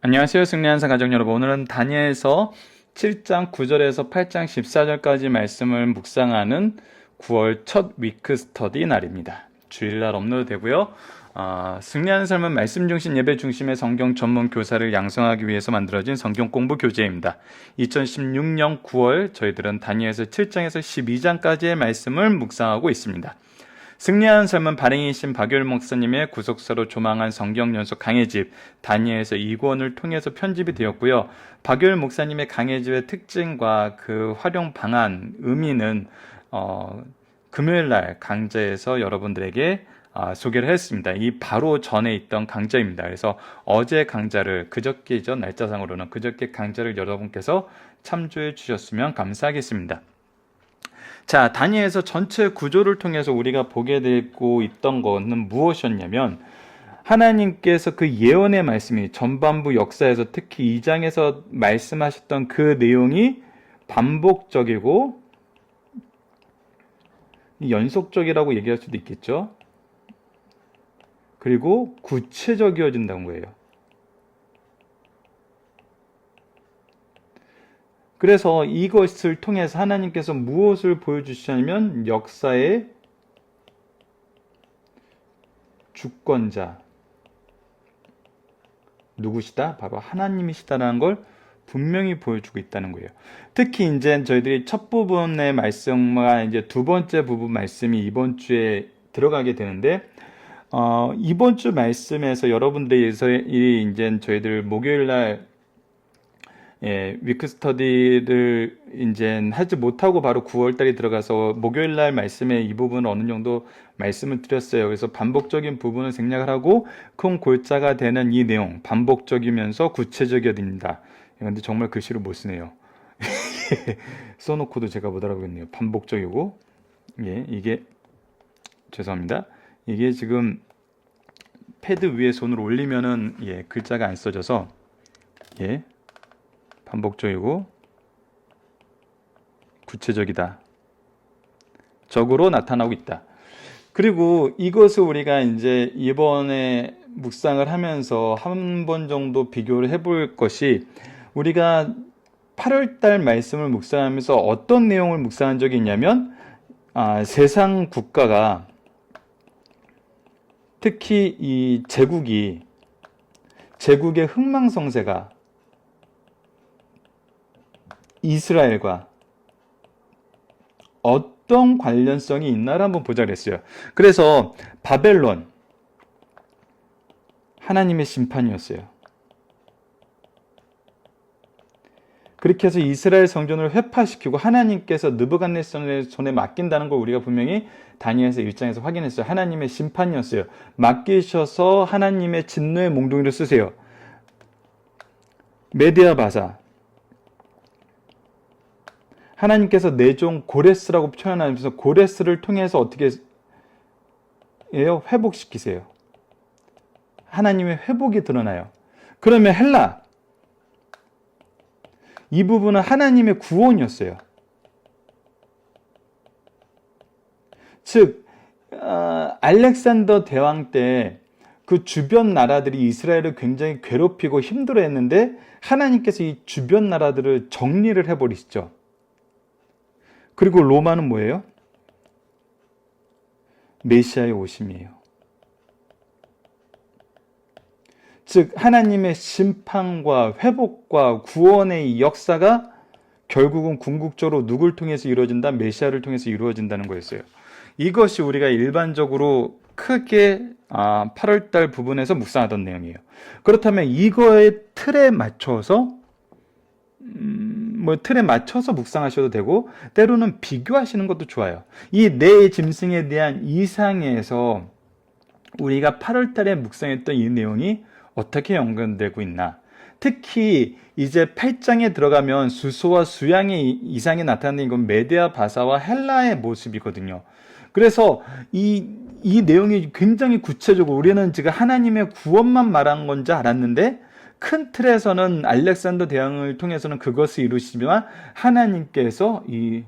안녕하세요. 승리한사 가족 여러분. 오늘은 다니엘서 7장 9절에서 8장 14절까지 말씀을 묵상하는 9월 첫 위크 스터디 날입니다. 주일날 업로드 되고요. 승리하는 삶은 말씀 중심 예배 중심의 성경 전문 교사를 양성하기 위해서 만들어진 성경 공부 교재입니다. 2016년 9월 저희들은 다니엘서 7장에서 12장까지의 말씀을 묵상하고 있습니다. 승리하는 삶은 발행이신 박열 목사님의 구속사로 조망한 성경연속 강해집 다니엘서 2권을 통해서 편집이 되었고요. 박열 목사님의 강해집의 특징과 그 활용 방안, 의미는 금요일날 강좌에서 여러분들에게 소개를 했습니다. 이 바로 전에 있던 강좌입니다. 그래서 어제 강좌를 그저께죠. 날짜상으로는 그저께 강좌를 여러분께서 참조해 주셨으면 감사하겠습니다. 자, 다니엘서 전체 구조를 통해서 우리가 보게 되고 있던 것은 무엇이었냐면 하나님께서 그 예언의 말씀이 전반부 역사에서 특히 2장에서 말씀하셨던 그 내용이 반복적이고 연속적이라고 얘기할 수도 있겠죠. 그리고 구체적이어진다는 거예요. 그래서 이것을 통해서 하나님께서 무엇을 보여주시냐면 역사의 주권자 누구시다? 바로 하나님이시다라는 걸 분명히 보여주고 있다는 거예요. 특히 이제 저희들이 첫 부분의 말씀과 이제 두 번째 부분 말씀이 이번 주에 들어가게 되는데 이번 주 말씀에서 여러분들이 이제 저희들 목요일 날 위크 스터디를 이제 하지 못하고 바로 9월달에 들어가서 목요일날 말씀에 이 부분은 어느 정도 말씀을 드렸어요. 그래서 반복적인 부분을 생략을 하고 큰 골자가 되는 이 내용, 반복적이면서 구체적이어야 됩니다. 근데 정말 글씨를 못 쓰네요. 써놓고도 제가 못 알아보겠네요. 반복적이고, 이게 죄송합니다. 이게 지금 패드 위에 손을 올리면은 글자가 안 써져서 반복적이고 구체적이다. 적으로 나타나고 있다. 그리고 이것을 우리가 이제 이번에 묵상을 하면서 한 번 정도 비교를 해볼 것이 우리가 8월달 말씀을 묵상하면서 어떤 내용을 묵상한 적이 있냐면 세상 국가가 특히 이 제국의 흥망성쇠가 이스라엘과 어떤 관련성이 있나를 한번 보자 그랬어요. 그래서 바벨론 하나님의 심판이었어요. 그렇게 해서 이스라엘 성전을 회파시키고 하나님께서 느부갓네살의 손에 맡긴다는 걸 우리가 분명히 다니엘서 1장에서 확인했어요. 하나님의 심판이었어요. 맡기셔서 하나님의 진노의 몽둥이를 쓰세요. 메디아 바사 하나님께서 내 종 고레스라고 표현하면서 고레스를 통해서 어떻게 해요? 회복시키세요. 하나님의 회복이 드러나요. 그러면 헬라 이 부분은 하나님의 구원이었어요. 즉 알렉산더 대왕 때 그 주변 나라들이 이스라엘을 굉장히 괴롭히고 힘들어했는데 하나님께서 이 주변 나라들을 정리를 해버리시죠. 그리고 로마는 뭐예요? 메시아의 오심이에요. 즉 하나님의 심판과 회복과 구원의 역사가 결국은 궁극적으로 누굴 통해서 이루어진다? 메시아를 통해서 이루어진다는 거였어요. 이것이 우리가 일반적으로 크게 8월달 부분에서 묵상하던 내용이에요. 그렇다면 이거의 틀에 맞춰서 틀에 맞춰서 묵상하셔도 되고 때로는 비교하시는 것도 좋아요. 이 내 짐승에 대한 이상에서 우리가 8월달에 묵상했던 이 내용이 어떻게 연관되고 있나. 특히 이제 8장에 들어가면 수소와 수양의 이상이 나타나는 건 메디아 바사와 헬라의 모습이거든요. 그래서 이 내용이 굉장히 구체적으로 우리는 지금 하나님의 구원만 말한 건지 알았는데 큰 틀에서는 알렉산더 대왕을 통해서는 그것을 이루시지만 하나님께서 이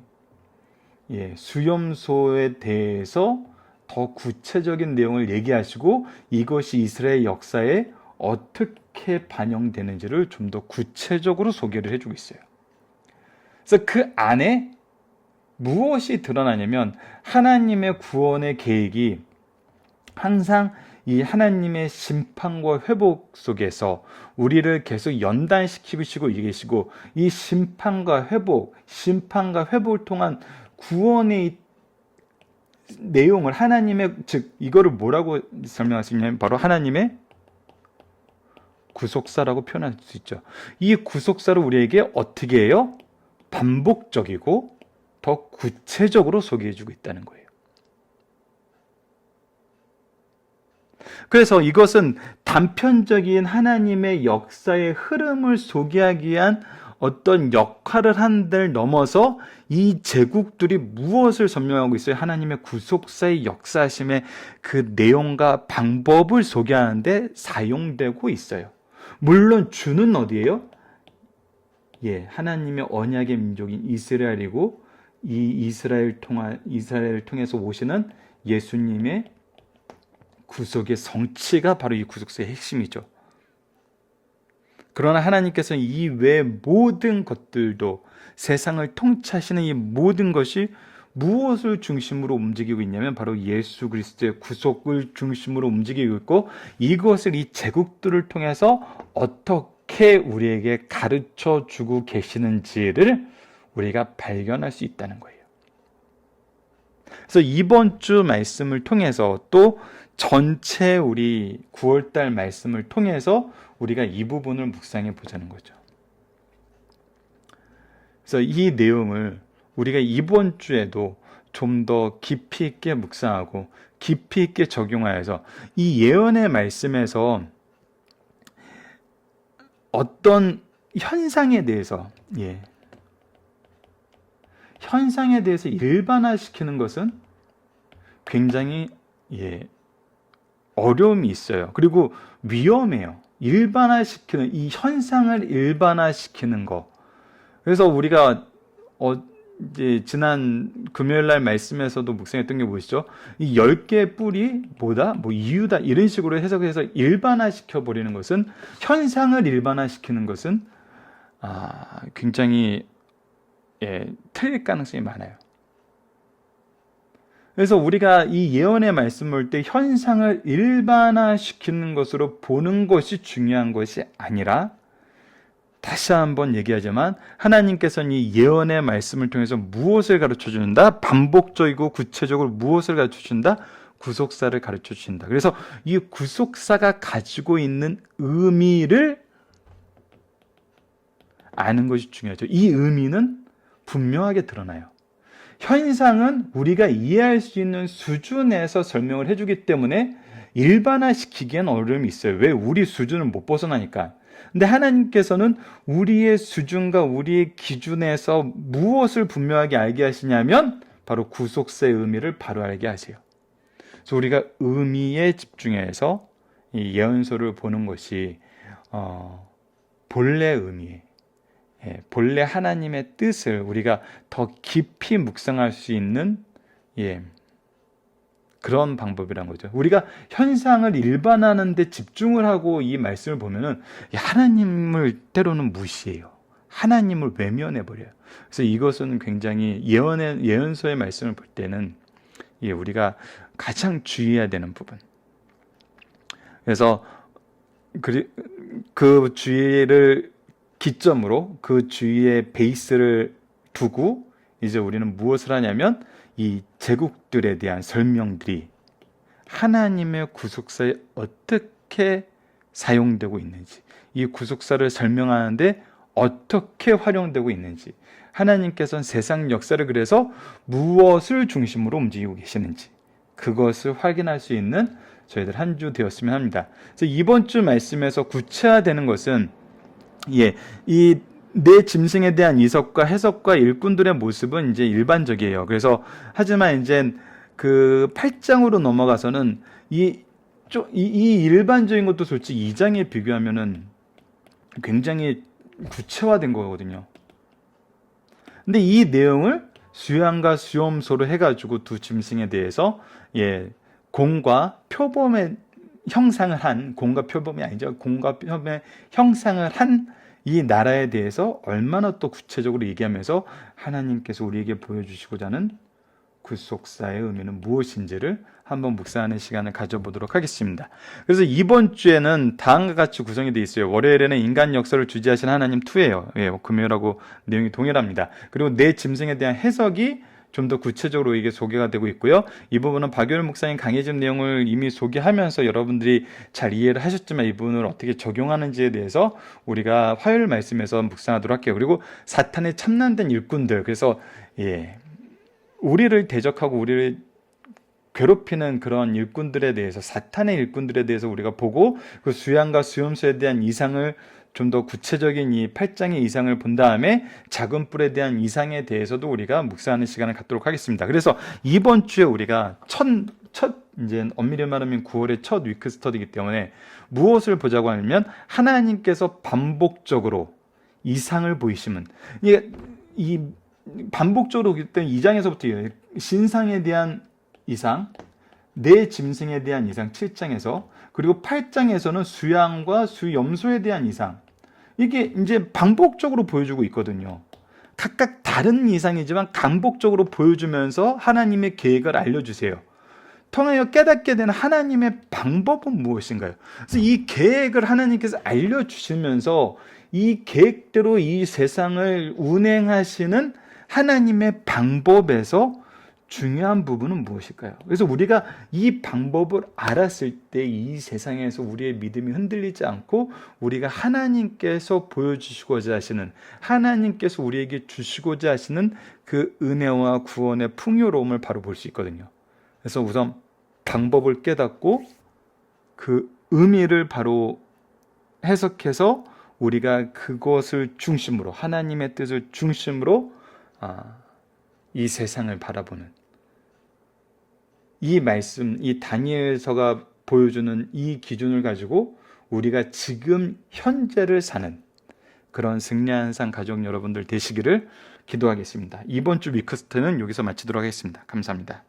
수염소에 대해서 더 구체적인 내용을 얘기하시고 이것이 이스라엘 역사의 어떻게 반영되는지를 좀 더 구체적으로 소개를 해주고 있어요. 그래서 그 안에 무엇이 드러나냐면 하나님의 구원의 계획이 항상 이 하나님의 심판과 회복 속에서 우리를 계속 연단시키고 계시고, 이 심판과 회복을 통한 구원의 내용을 하나님의, 즉 이거를 뭐라고 설명할 수 있냐면 바로 하나님의 구속사라고 표현할 수 있죠. 이 구속사를 우리에게 어떻게 해요? 반복적이고 더 구체적으로 소개해주고 있다는 거예요. 그래서 이것은 단편적인 하나님의 역사의 흐름을 소개하기 위한 어떤 역할을 한 데를 넘어서 이 제국들이 무엇을 설명하고 있어요? 하나님의 구속사의 역사심의 그 내용과 방법을 소개하는 데 사용되고 있어요. 물론 주는 어디예요? 하나님의 언약의 민족인 이스라엘이고, 이 이스라엘을 통해서 오시는 예수님의 구속의 성취가 바로 이 구속사의 핵심이죠. 그러나 하나님께서는 이 외 모든 것들도, 세상을 통치하시는 이 모든 것이 무엇을 중심으로 움직이고 있냐면 바로 예수 그리스도의 구속을 중심으로 움직이고 있고, 이것을 이 제국들을 통해서 어떻게 우리에게 가르쳐 주고 계시는지를 우리가 발견할 수 있다는 거예요. 그래서 이번 주 말씀을 통해서, 또 전체 우리 9월달 말씀을 통해서 우리가 이 부분을 묵상해 보자는 거죠. 그래서 이 내용을 우리가 이번 주에도 좀 더 깊이 있게 묵상하고 깊이 있게 적용하여서 이 예언의 말씀에서 어떤 현상에 대해서 일반화시키는 것은 굉장히 어려움이 있어요. 그리고 위험해요. 일반화시키는, 이 현상을 일반화시키는 거. 그래서 우리가 이제 지난 금요일 날 말씀에서도 묵상했던 게 무엇이죠? 이 10개의 뿔이 뭐다? 뭐 이유다. 이런 식으로 해석해서 일반화시켜 버리는 것은, 현상을 일반화시키는 것은 굉장히 틀릴 가능성이 많아요. 그래서 우리가 이 예언의 말씀을 볼 때 현상을 일반화시키는 것으로 보는 것이 중요한 것이 아니라, 다시 한번 얘기하지만 하나님께서는 이 예언의 말씀을 통해서 무엇을 가르쳐 주는다? 반복적이고 구체적으로 무엇을 가르쳐 준다? 구속사를 가르쳐 주신다. 그래서 이 구속사가 가지고 있는 의미를 아는 것이 중요하죠. 이 의미는 분명하게 드러나요. 현상은 우리가 이해할 수 있는 수준에서 설명을 해주기 때문에 일반화시키기엔 어려움이 있어요. 왜? 우리 수준을 못 벗어나니까. 근데 하나님께서는 우리의 수준과 우리의 기준에서 무엇을 분명하게 알게 하시냐면 바로 구속사의 의미를 바로 알게 하세요. 그래서 우리가 의미에 집중해서 이 예언서를 보는 것이 본래 의미, 본래 하나님의 뜻을 우리가 더 깊이 묵상할 수 있는 그런 방법이란 거죠. 우리가 현상을 일반화하는 데 집중을 하고 이 말씀을 보면은 하나님을 때로는 무시해요. 하나님을 외면해버려요. 그래서 이것은 굉장히 예언서의 말씀을 볼 때는 우리가 가장 주의해야 되는 부분. 그래서 그 주의를 기점으로, 그 주의의 베이스를 두고 이제 우리는 무엇을 하냐면 이 제국들에 대한 설명들이 하나님의 구속사에 어떻게 사용되고 있는지, 이 구속사를 설명하는데 어떻게 활용되고 있는지, 하나님께서는 세상 역사를 그래서 무엇을 중심으로 움직이고 계시는지, 그것을 확인할 수 있는 저희들 한 주 되었으면 합니다. 그래서 이번 주 말씀에서 구체화되는 것은 이 내 짐승에 대한 이석과 해석과 일꾼들의 모습은 이제 일반적이에요. 그래서 하지만 이제 그 8장으로 넘어가서는 이 일반적인 것도 솔직히 2장에 비교하면은 굉장히 구체화된 거거든요. 근데 이 내용을 수양과 수염소로 해가지고 두 짐승에 대해서 공과 표범에 형상을 한, 공과 표범이 아니죠. 공과 표범의 형상을 한 이 나라에 대해서 얼마나 또 구체적으로 얘기하면서 하나님께서 우리에게 보여주시고자 하는 구속사의 의미는 무엇인지를 한번 묵상하는 시간을 가져보도록 하겠습니다. 그래서 이번 주에는 다음과 같이 구성이 되어 있어요. 월요일에는 인간 역사를 주재하신 하나님 2예요. 예, 금요일하고 내용이 동일합니다. 그리고 내 짐승에 대한 해석이 좀 더 구체적으로 이게 소개가 되고 있고요. 이 부분은 박유일 목사님 강해진 내용을 이미 소개하면서 여러분들이 잘 이해를 하셨지만 이 부분을 어떻게 적용하는지에 대해서 우리가 화요일 말씀에서 묵상하도록 할게요. 그리고 사탄의 참난된 일꾼들, 그래서 우리를 대적하고 우리를 괴롭히는 그런 일꾼들에 대해서, 사탄의 일꾼들에 대해서 우리가 보고 그 수양과 수염소에 대한 이상을 좀 더 구체적인 이 8장의 이상을 본 다음에 작은 뿔에 대한 이상에 대해서도 우리가 묵상하는 시간을 갖도록 하겠습니다. 그래서 이번 주에 우리가 이제 엄밀히 말하면 9월의 첫 위크 스터디이기 때문에 무엇을 보자고 하면 하나님께서 반복적으로 이상을 보이시면 이 반복적으로 그때 2장에서부터 신상에 대한 이상, 내 짐승에 대한 이상 7장에서, 그리고 8장에서는 수양과 수염소에 대한 이상, 이게 이제 반복적으로 보여주고 있거든요. 각각 다른 이상이지만 반복적으로 보여주면서 하나님의 계획을 알려주세요. 통하여 깨닫게 되는 하나님의 방법은 무엇인가요? 그래서 이 계획을 하나님께서 알려주시면서 이 계획대로 이 세상을 운행하시는 하나님의 방법에서 중요한 부분은 무엇일까요? 그래서 우리가 이 방법을 알았을 때 이 세상에서 우리의 믿음이 흔들리지 않고 우리가 하나님께서 보여주시고자 하시는, 하나님께서 우리에게 주시고자 하시는 그 은혜와 구원의 풍요로움을 바로 볼 수 있거든요. 그래서 우선 방법을 깨닫고 그 의미를 바로 해석해서 우리가 그것을 중심으로, 하나님의 뜻을 중심으로 이 세상을 바라보는 이 말씀, 이 다니엘서가 보여주는 이 기준을 가지고 우리가 지금 현재를 사는 그런 승리한 상 가족 여러분들 되시기를 기도하겠습니다. 이번 주 위크스트는 여기서 마치도록 하겠습니다. 감사합니다.